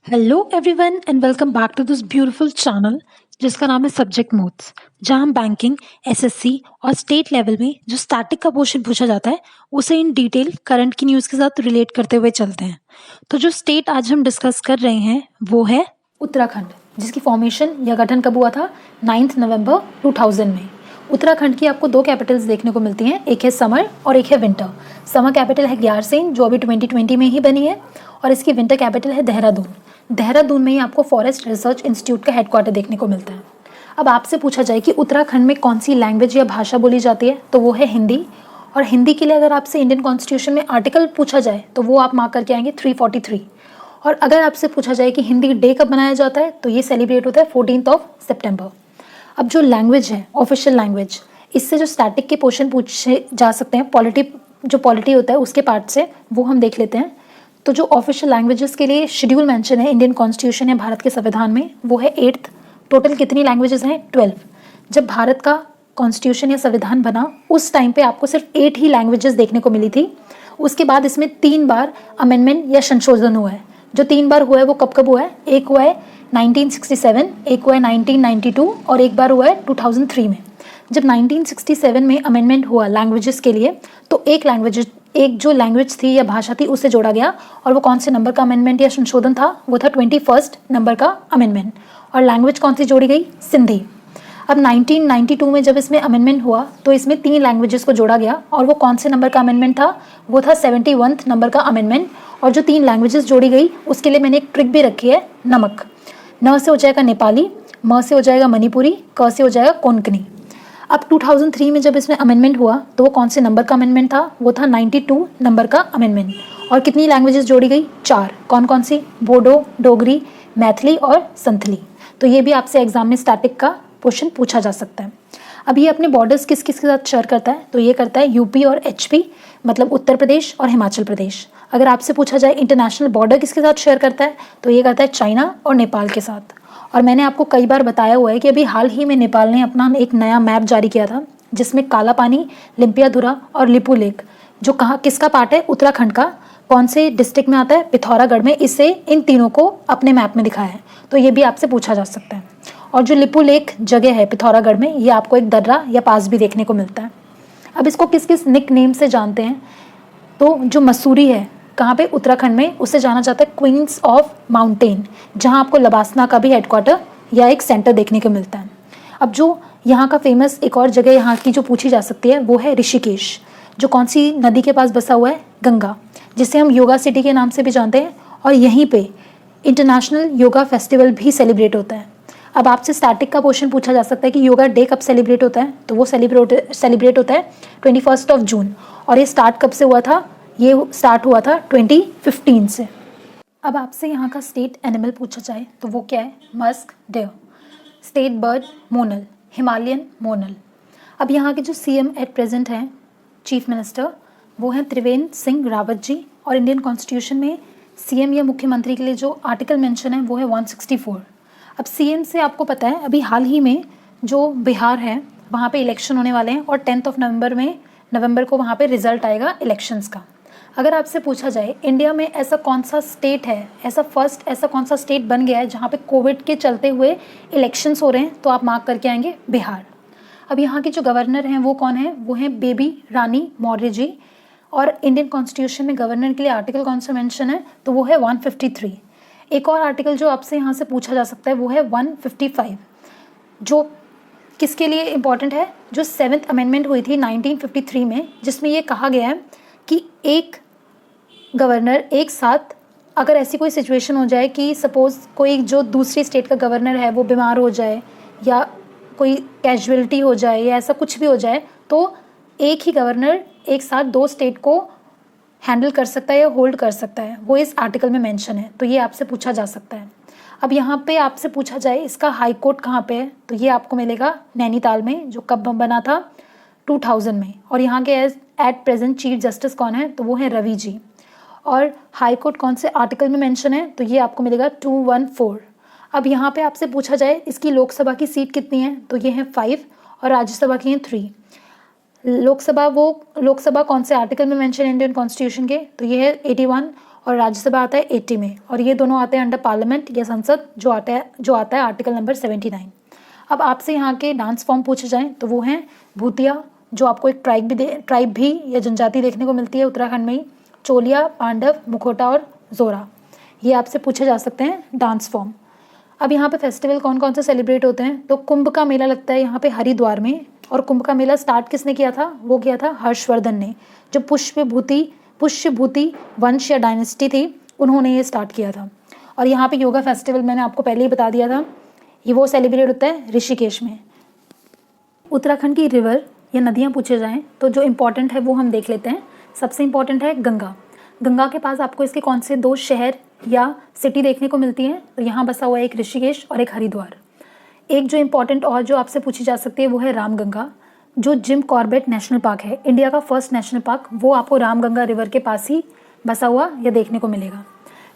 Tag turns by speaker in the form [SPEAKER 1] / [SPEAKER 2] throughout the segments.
[SPEAKER 1] Hello everyone and welcome back to this beautiful channel जिसका नाम है सब्जेक्ट नोट्स। जहां हम बैंकिंग, एसएससी और स्टेट लेवल में जो स्टैटिक का क्वेश्चन पूछा जाता है उसे इन डिटेल करंट की न्यूज़ के साथ रिलेट करते हुए चलते हैं। तो जो स्टेट आज हम डिस्कस कर रहे हैं वो है
[SPEAKER 2] उत्तराखंड, जिसकी फॉर्मेशन या गठन कब हुआ था 9 नवंबर 2000 में। उत्तराखंड की आपको दो कैपिटल्स देखने को मिलती हैं, एक है समर और एक है विंटर। समर कैपिटल है ग्यारसेन जो अभी 2020 में ही बनी है, और इसकी विंटर कैपिटल है देहरादून। देहरादून में ही आपको फॉरेस्ट रिसर्च इंस्टीट्यूट का हेडक्वार्टर देखने को मिलता है। अब आपसे पूछा जाए कि उत्तराखंड में कौन सी लैंग्वेज या भाषा बोली जाती है, तो वो है हिंदी। और हिंदी के लिए अगर आपसे इंडियन कॉन्स्टिट्यूशन में आर्टिकल पूछा जाए तो वो आप मार्क करके आएंगे 343। और अगर आपसे पूछा जाए कि हिंदी डे कब मनाया जाता है तो ये सेलिब्रेट होता है 14 सितंबर। अब जो लैंग्वेज है ऑफिशियल लैंग्वेज, इससे जो स्टैटिक के क्वेश्चन पूछे जा सकते हैं पॉलिटी होता है उसके पार्ट से, वो हम देख लेते हैं। तो जो ऑफिशियल लैंग्वेजेस के लिए शेड्यूल मेंशन है इंडियन कॉन्स्टिट्यूशन या भारत के संविधान में, वो है 8th। टोटल कितनी लैंग्वेजेस हैं? 12। जब भारत का कॉन्स्टिट्यूशन या संविधान बना उस टाइम पे आपको सिर्फ 8 ही लैंग्वेजेस देखने को मिली थी। उसके बाद इसमें 3 बार अमेंडमेंट या संशोधन हुआ है। जो 3 बार हुआ है वो कब कब हुआ है? एक हुआ है 1967, एक हुआ है 1992 और एक बार हुआ है 2003 में। जब 1967 में अमेंडमेंट हुआ लैंग्वेजेस के लिए, तो एक जो लैंग्वेज थी या भाषा थी उसे जोड़ा गया। और वो कौन से नंबर का अमेंडमेंट या संशोधन था? वो था 21st नंबर का अमेंडमेंट। और लैंग्वेज कौन सी जोड़ी गई? सिंधी। अब 1992 में जब इसमें अमेंडमेंट हुआ तो इसमें 3 लैंग्वेजेस को जोड़ा गया, और वो कौन से नंबर का अमेंडमेंट था? वो था 71th नंबर का अमेंडमेंट। और जो 3 लैंग्वेजेस जोड़ी गई उसके लिए मैंने एक ट्रिक भी रखी है, नमक। न से हो जाएगा नेपाली, म से हो जाएगा मणिपुरी, क से हो जाएगा कोंकणी। अब 2003 में जब इसमें अमेंडमेंट हुआ तो वो कौन से नंबर का अमेंडमेंट था? वो था 92 नंबर का अमेंडमेंट। और कितनी लैंग्वेजेस जोड़ी गई? 4। कौन कौन सी? बोडो, डोगरी, मैथिली और संथली। तो ये भी आपसे एग्जाम में स्टैटिक का क्वेश्चन पूछा जा सकता है। अब ये अपने बॉर्डर्स किस किस के साथ शेयर करता है? तो ये करता है यूपी और एचपी, मतलब उत्तर प्रदेश और हिमाचल प्रदेश। अगर आपसे पूछा जाए इंटरनेशनल बॉर्डर किसके साथ शेयर करता है, तो ये करता है चाइना और नेपाल के साथ। और मैंने आपको कई बार बताया हुआ है कि अभी हाल ही में नेपाल ने अपना एक नया मैप जारी किया था, जिसमें काला पानी, लिम्पियाधुरा और लिपू लेक, जो कहाँ किसका पार्ट है? उत्तराखंड का। कौन से डिस्ट्रिक्ट में आता है? पिथौरागढ़ में। इसे इन तीनों को अपने मैप में दिखाया है, तो ये भी आपसे पूछा जा सकता है। और जो लिपू लेक जगह है पिथौरागढ़ में, ये आपको एक दर्रा या पास भी देखने को मिलता है। अब इसको किस किस निक नेम से जानते हैं? तो जो मसूरी है कहाँ पे? उत्तराखंड में। उसे जाना जाता है क्वींस ऑफ माउंटेन, जहाँ आपको लबासना का भी हेडक्वार्टर या एक सेंटर देखने को मिलता है। अब जो यहाँ का फेमस एक और जगह यहाँ की जो पूछी जा सकती है वो है ऋषिकेश, जो कौन सी नदी के पास बसा हुआ है? गंगा, जिसे हम योगा सिटी के नाम से भी जानते हैं। और यहीं पे इंटरनेशनल योगा फेस्टिवल भी सेलिब्रेट होता है। अब आपसे स्टैटिक का क्वेश्चन पूछा जा सकता है कि योगा डे कब सेलिब्रेट होता है, तो वो सेलिब्रेट होता है 21 जून। और ये स्टार्ट कब से हुआ था? ये स्टार्ट हुआ था 2015 से। अब आपसे यहाँ का स्टेट एनिमल पूछा जाए तो वो क्या है? Musk deer. State bird monal, Himalayan monal. अब यहाँ के जो सीएम एट प्रेजेंट हैं, चीफ मिनिस्टर, वो हैं त्रिवेंद्र सिंह रावत जी। और इंडियन कॉन्स्टिट्यूशन में सीएम या मुख्यमंत्री के लिए जो आर्टिकल मेंशन है वो है 164। अब सीएम से आपको पता है अभी हाल ही में जो बिहार है वहाँ पे इलेक्शन होने वाले हैं, और 10 नवंबर को वहाँ पे रिजल्ट आएगा इलेक्शंस का। अगर आपसे पूछा जाए इंडिया में ऐसा कौन सा स्टेट है, ऐसा कौन सा स्टेट बन गया है जहाँ पे कोविड के चलते हुए इलेक्शंस हो रहे हैं, तो आप मार्क करके आएंगे बिहार। अब यहाँ के जो गवर्नर हैं वो कौन है? वो हैं बेबी रानी मौर्य जी। और इंडियन कॉन्स्टिट्यूशन में गवर्नर के लिए आर्टिकल कौन सा मेंशन है? तो वो है 153। एक और आर्टिकल जो आपसे यहाँ से पूछा जा सकता है वो है 155, जो किसके लिए इम्पॉर्टेंट है? जो 7th अमेंडमेंट हुई थी 1953 में, जिसमें ये कहा गया है कि एक गवर्नर एक साथ, अगर ऐसी कोई सिचुएशन हो जाए कि सपोज़ कोई जो दूसरी स्टेट का गवर्नर है वो बीमार हो जाए, या कोई कैजुअलिटी हो जाए, या ऐसा कुछ भी हो जाए, तो एक ही गवर्नर एक साथ 2 स्टेट को हैंडल कर सकता है या होल्ड कर सकता है, वो इस आर्टिकल में मेंशन है। तो ये आपसे पूछा जा सकता है। अब यहाँ पे आपसे पूछा जाए इसका हाई कोर्ट कहाँ पे है, तो ये आपको मिलेगा नैनीताल में, जो कब बना था 2000 में। और यहाँ के एट प्रेजेंट चीफ जस्टिस कौन है? तो वो है रवि जी। और हाई कोर्ट कौन से आर्टिकल में मेंशन है? तो ये आपको मिलेगा 214। अब यहाँ पे आपसे पूछा जाए इसकी लोकसभा की सीट कितनी है, तो ये है 5 और राज्यसभा की हैं 3। लोकसभा कौन से आर्टिकल में मेंशन है इंडियन कॉन्स्टिट्यूशन के? तो ये है 81। और राज्यसभा आता है 80 में, और ये दोनों आते हैं अंडर पार्लियामेंट या संसद, जो आता है आर्टिकल नंबर 79। अब आपसे यहाँ के डांस फॉर्म पूछे जाएँ तो वो हैं भूतिया, जो आपको एक ट्राइब भी या जनजाति देखने को मिलती है उत्तराखंड में ही, चोलिया, पांडव, मुखोटा और जोरा, ये आपसे पूछे जा सकते हैं डांस फॉर्म। अब यहाँ पे फेस्टिवल कौन कौन से सेलिब्रेट होते हैं, तो कुंभ का मेला लगता है यहाँ पे हरिद्वार में, और कुंभ का मेला स्टार्ट किसने किया था, वो किया था हर्षवर्धन ने, जो पुष्यभूति वंश या डायनेस्टी थी, उन्होंने ये स्टार्ट किया था। और यहाँ पे योगा फेस्टिवल मैंने आपको पहले ही बता दिया था, ये वो सेलिब्रेट होता है ऋषिकेश में। उत्तराखंड की रिवर या नदियाँ पूछे जाएँ तो जो इम्पोर्टेंट है वो हम देख लेते हैं। सबसे इम्पोर्टेंट है गंगा। गंगा के पास आपको इसके कौन से 2 शहर या सिटी देखने को मिलती हैं, तो यहाँ बसा हुआ है एक ऋषिकेश और एक हरिद्वार। एक जो इम्पोर्टेंट और जो आपसे पूछी जा सकती है वो है रामगंगा, जो जिम कॉर्बेट नेशनल पार्क है, इंडिया का फर्स्ट नेशनल पार्क, वो आपको रामगंगा रिवर के पास ही बसा हुआ या देखने को मिलेगा।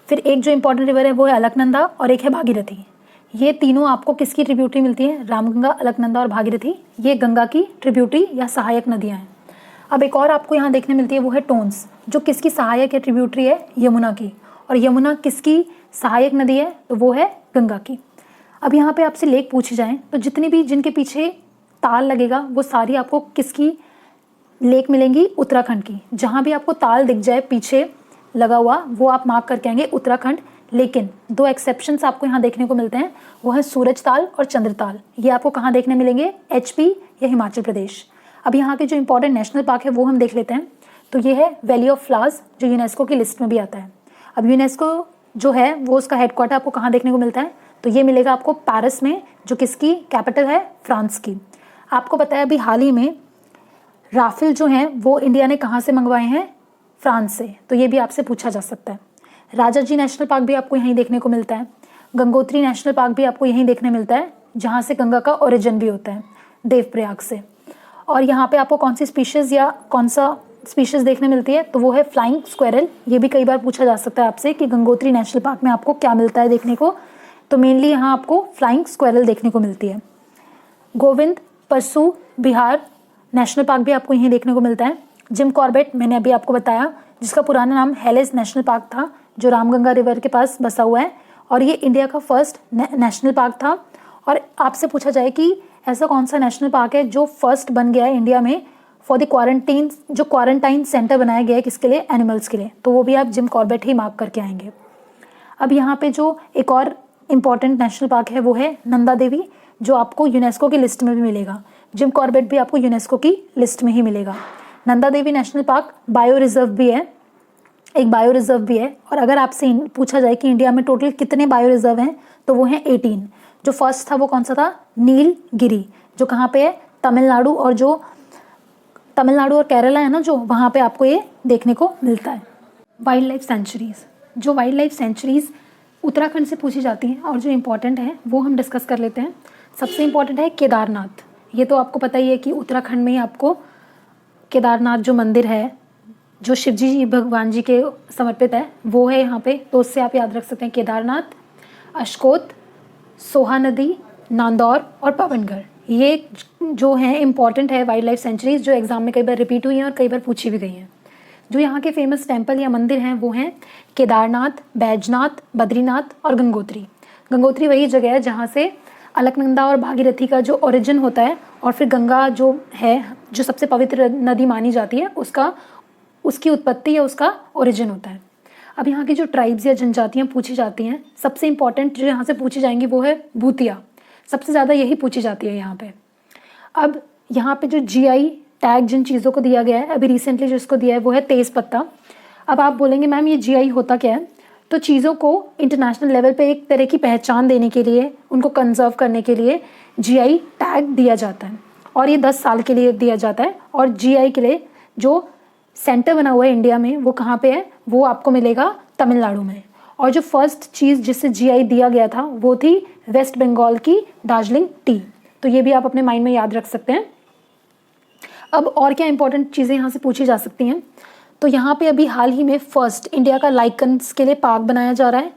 [SPEAKER 2] फिर एक जो इम्पोर्टेंट रिवर है वो है अलकनंदा और एक है भागीरथी। ये तीनों आपको किसकी ट्रिब्यूटरी मिलती है, रामगंगा, अलकनंदा और भागीरथी, ये गंगा की ट्रिब्यूटरी या सहायक नदियाँ हैं। अब एक और आपको यहाँ देखने मिलती है वो है टोन्स, जो किसकी सहायक या ट्रिब्यूटरी है, यमुना की, और यमुना किसकी सहायक नदी है, तो वो है गंगा की। अब यहाँ पे आपसे लेक पूछे जाएँ तो जितनी भी जिनके पीछे ताल लगेगा वो सारी आपको किसकी लेक मिलेंगी, उत्तराखंड की। जहाँ भी आपको ताल दिख जाए पीछे लगा हुआ वो आप मार्क करके आएंगे उत्तराखंड। लेकिन 2 एक्सेप्शंस आपको यहाँ देखने को मिलते हैं, वो है सूरज ताल और चंद्र ताल। ये आपको कहाँ देखने मिलेंगे, HP या हिमाचल प्रदेश। अब यहाँ के जो इंपॉर्टेंट नेशनल पार्क है वो हम देख लेते हैं। तो ये है वैली ऑफ फ्लावर्स, जो यूनेस्को की लिस्ट में भी आता है। अब यूनेस्को जो है वो उसका हेडक्वार्टर आपको कहाँ देखने को मिलता है, तो ये मिलेगा आपको पेरिस में, जो किसकी कैपिटल है, फ्रांस की। आपको पता है अभी हाल ही में राफेल जो हैं वो इंडिया ने कहाँ से मंगवाए हैं, फ्रांस से, तो ये भी आपसे पूछा जा सकता है। राजाजी नेशनल पार्क भी आपको यहीं देखने को मिलता है। गंगोत्री नेशनल पार्क भी आपको यहीं देखने मिलता है, जहाँ से गंगा का ओरिजिन भी होता है, देवप्रयाग से। और यहाँ पे आपको कौन सी स्पीशीज़ या कौन सा स्पीशीज़ देखने मिलती है, तो वो है फ्लाइंग स्क्वेरल। ये भी कई बार पूछा जा सकता है आपसे कि गंगोत्री नेशनल पार्क में आपको क्या मिलता है देखने को, तो मेनली यहाँ आपको फ्लाइंग स्क्वेरल देखने को मिलती है। गोविंद पशु बिहार नेशनल पार्क भी आपको यहीं देखने को मिलता है। जिम कॉर्बेट मैंने अभी आपको बताया, जिसका पुराना नाम हेलेस नेशनल पार्क था, जो रामगंगा रिवर के पास बसा हुआ है, और ये इंडिया का फर्स्ट नेशनल पार्क था। और आपसे पूछा जाए कि ऐसा कौन सा नेशनल पार्क है जो फर्स्ट बन गया है इंडिया में फॉर द क्वारंटीन, जो क्वारंटाइन सेंटर बनाया गया है किसके लिए, एनिमल्स के लिए, तो वो भी आप जिम कॉर्बेट ही मार्क करके आएंगे। अब यहाँ पे जो एक और इम्पॉर्टेंट नेशनल पार्क है वो है नंदा देवी, जो आपको यूनेस्को की लिस्ट में भी मिलेगा। जिम कॉर्बेट भी आपको यूनेस्को की लिस्ट में ही मिलेगा। Nanda Devi national park bio reserve भी है, एक बायो रिजर्व भी है। और अगर आपसे पूछा जाए कि इंडिया में टोटल कितने बायो रिजर्व हैं, तो वो हैं 18। जो फर्स्ट था वो कौन सा था, नीलगिरी, जो कहाँ पे है, तमिलनाडु, और जो तमिलनाडु और केरला है ना, जो वहाँ पे आपको ये देखने को मिलता है। वाइल्ड लाइफ सेंचुरीज़, जो वाइल्ड लाइफ सेंचुरीज़ उत्तराखंड से पूछी जाती हैं और जो इम्पोर्टेंट है वो हम डिस्कस कर लेते हैं। सबसे इम्पोर्टेंट है केदारनाथ। ये तो आपको पता ही है कि उत्तराखंड में ही आपको केदारनाथ जो मंदिर है, जो शिवजी भगवान जी के समर्पित है, वो है यहाँ पे। तो उससे आप याद रख सकते हैं केदारनाथ, अशकोत, सोहा नदी, नांदौर और पवनगढ़। ये जो हैं इम्पॉर्टेंट है वाइल्ड लाइफ सेंचुरीज, जो एग्जाम में कई बार रिपीट हुई हैं और कई बार पूछी भी गई हैं। जो यहाँ के फेमस टेम्पल या मंदिर हैं वो हैं केदारनाथ, बैजनाथ, बद्रीनाथ और गंगोत्री। गंगोत्री वही जगह है जहाँ से अलकनंदा और भागीरथी का जो ओरिजिन होता है, और फिर गंगा जो है, जो सबसे पवित्र नदी मानी जाती है, उसकी उत्पत्ति या उसका ओरिजिन होता है। अब यहाँ की जो ट्राइब्स या जनजातियाँ पूछी जाती हैं, सबसे इंपॉर्टेंट जो यहाँ से पूछी जाएंगी वो है भूतिया। सबसे ज़्यादा यही पूछी जाती है यहाँ पे। अब यहाँ पे जो GI टैग जिन चीज़ों को दिया गया है, अभी रिसेंटली जो इसको दिया है वो है तेज़ पत्ता। अब आप बोलेंगे मैम ये GI होता क्या है, तो चीज़ों को इंटरनेशनल लेवल पे एक तरह की पहचान देने के लिए, उनको कंजर्व करने के लिए GI टैग दिया जाता है, और ये 10 साल के लिए दिया जाता है। और GI के लिए जो सेंटर बना हुआ है इंडिया में, वो कहाँ पे है, वो आपको मिलेगा तमिलनाडु में। और जो फर्स्ट चीज़ जिससे GI दिया गया था वो थी वेस्ट बंगाल की दार्जिलिंग टी। तो ये भी आप अपने माइंड में याद रख सकते हैं। अब और क्या इंपॉर्टेंट चीज़ें यहाँ से पूछी जा सकती हैं, तो यहाँ पे अभी हाल ही में फर्स्ट इंडिया का लाइकन्स के लिए पार्क बनाया जा रहा है।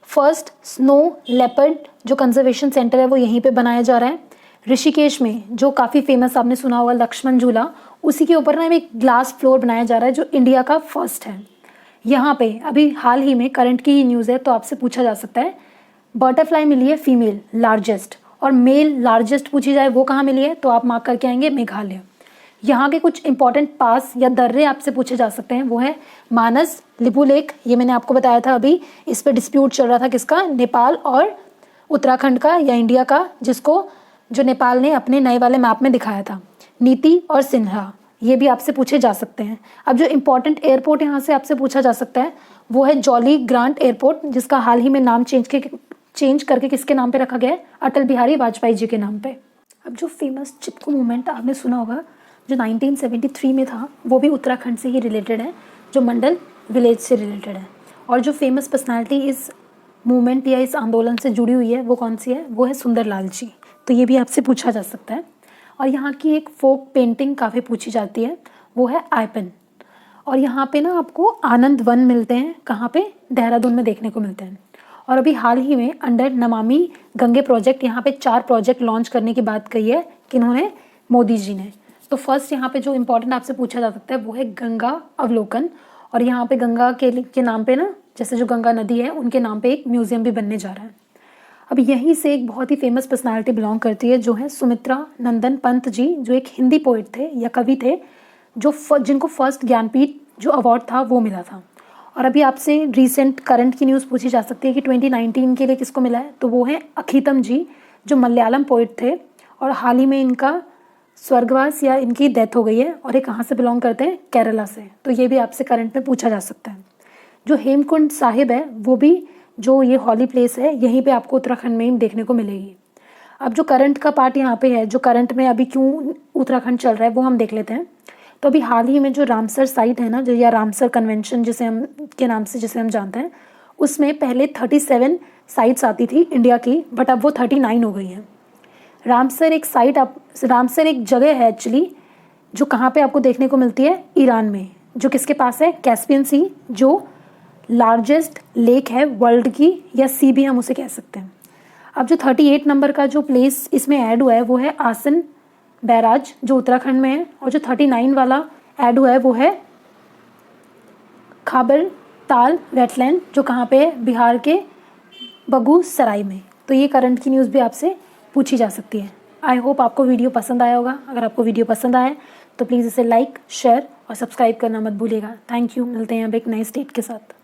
[SPEAKER 2] फर्स्ट स्नो लेपर्ड जो कंजर्वेशन सेंटर है वो यहीं पे बनाया जा रहा है। ऋषिकेश में जो काफ़ी फेमस आपने सुना होगा लक्ष्मण झूला, उसी के ऊपर ना एक ग्लास फ्लोर बनाया जा रहा है जो इंडिया का फर्स्ट है। यहाँ पे अभी हाल ही में करंट की ही न्यूज़ है, तो आपसे पूछा जा सकता है बटरफ्लाई मिली है फीमेल लार्जेस्ट, और मेल लार्जेस्ट पूछी जाए वो कहाँ मिली है, तो आप मार्क करके आएंगे मेघालय। यहाँ के कुछ इंपॉर्टेंट पास या दर्रे आपसे पूछे जा सकते हैं, वो है मानस, लिपू लेक, ये मैंने आपको बताया था अभी, इस पे डिस्प्यूट चल रहा था किसका, नेपाल और उत्तराखंड का या इंडिया का, जिसको जो नेपाल ने अपने नए वाले मैप में दिखाया था। नीति और सिन्हा, ये भी आपसे पूछे जा सकते हैं। अब जो इम्पोर्टेंट एयरपोर्ट यहाँ से आपसे पूछा जा सकता है वो है जॉली ग्रांट एयरपोर्ट, जिसका हाल ही में नाम चेंज करके किसके नाम पे रखा गया है, अटल बिहारी वाजपेयी जी के नाम पे। अब जो फेमस चिपकू मूवमेंट आपने सुना होगा जो 1973 में था, वो भी उत्तराखंड से ही रिलेटेड है, जो मंडल विलेज से रिलेटेड है। और जो फेमस पर्सनालिटी इस मूवमेंट या इस आंदोलन से जुड़ी हुई है वो कौन सी है, वो है सुंदरलाल जी, तो ये भी आपसे पूछा जा सकता है। और यहाँ की एक फोक पेंटिंग काफ़ी पूछी जाती है, वो है आयपन। और यहाँ पे ना आपको आनंद वन मिलते हैं, कहाँ पे, देहरादून में देखने को मिलते हैं। और अभी हाल ही में अंडर नमामि गंगे प्रोजेक्ट यहाँ पे 4 प्रोजेक्ट लॉन्च करने की बात कही है किन्होंने, मोदी जी ने। तो फर्स्ट यहाँ पे जो इम्पोर्टेंट आपसे पूछा जा सकता है वो है गंगा अवलोकन, और यहाँ पे गंगा के नाम पे ना, जैसे जो गंगा नदी है उनके नाम पे एक म्यूजियम भी बनने जा रहा है। अब यहीं से एक बहुत ही फेमस पर्सनालिटी बिलोंग करती है, जो है सुमित्रा नंदन पंत जी, जो एक हिंदी पोइट थे या कवि थे, जो जिनको फर्स्ट ज्ञानपीठ जो अवार्ड था वो मिला था। और अभी आपसे रिसेंट करंट की न्यूज़ पूछी जा सकती है कि 2019 के लिए किसको मिला है, तो वो है अखितम जी, जो मलयालम पोइट थे, और हाल ही में इनका स्वर्गवास या इनकी डेथ हो गई है, और ये कहाँ से बिलोंग करते हैं, केरला से। तो ये भी आपसे करंट में पूछा जा सकता है। जो हेमकुंड साहिब है वो भी, जो ये हॉली प्लेस है, यहीं पे आपको उत्तराखंड में ही देखने को मिलेगी। अब जो करंट का पार्ट यहाँ पे है, जो करंट में अभी क्यों उत्तराखंड चल रहा है वो हम देख लेते हैं। तो अभी हाल ही में जो रामसर साइट है ना, जो या रामसर कन्वेंशन जिसे हम के नाम से जिसे हम जानते हैं, उसमें पहले 37 साइट्स आती थी इंडिया की, बट अब वो 39 हो गई हैं। रामसर एक जगह है एक्चुअली, जो कहाँ पे आपको देखने को मिलती है, ईरान में, जो किसके पास है, कैस्पियन सी, जो लार्जेस्ट लेक है वर्ल्ड की, या सी भी हम उसे कह सकते हैं। अब जो 38 नंबर का जो प्लेस इसमें ऐड हुआ है वो है आसन बैराज, जो उत्तराखंड में है, और जो 39 वाला ऐड हुआ है वो है खाबर ताल वेटलैंड, जो कहाँ पे है, बिहार के बेगूसराय में। तो ये करंट की न्यूज़ भी आपसे पूछी जा सकती है। आई होप आपको वीडियो पसंद आया होगा। अगर आपको वीडियो पसंद आया तो प्लीज़ इसे लाइक, शेयर और सब्सक्राइब करना मत भूलिएगा। Thank you. मिलते हैं अब एक नए स्टेट के साथ।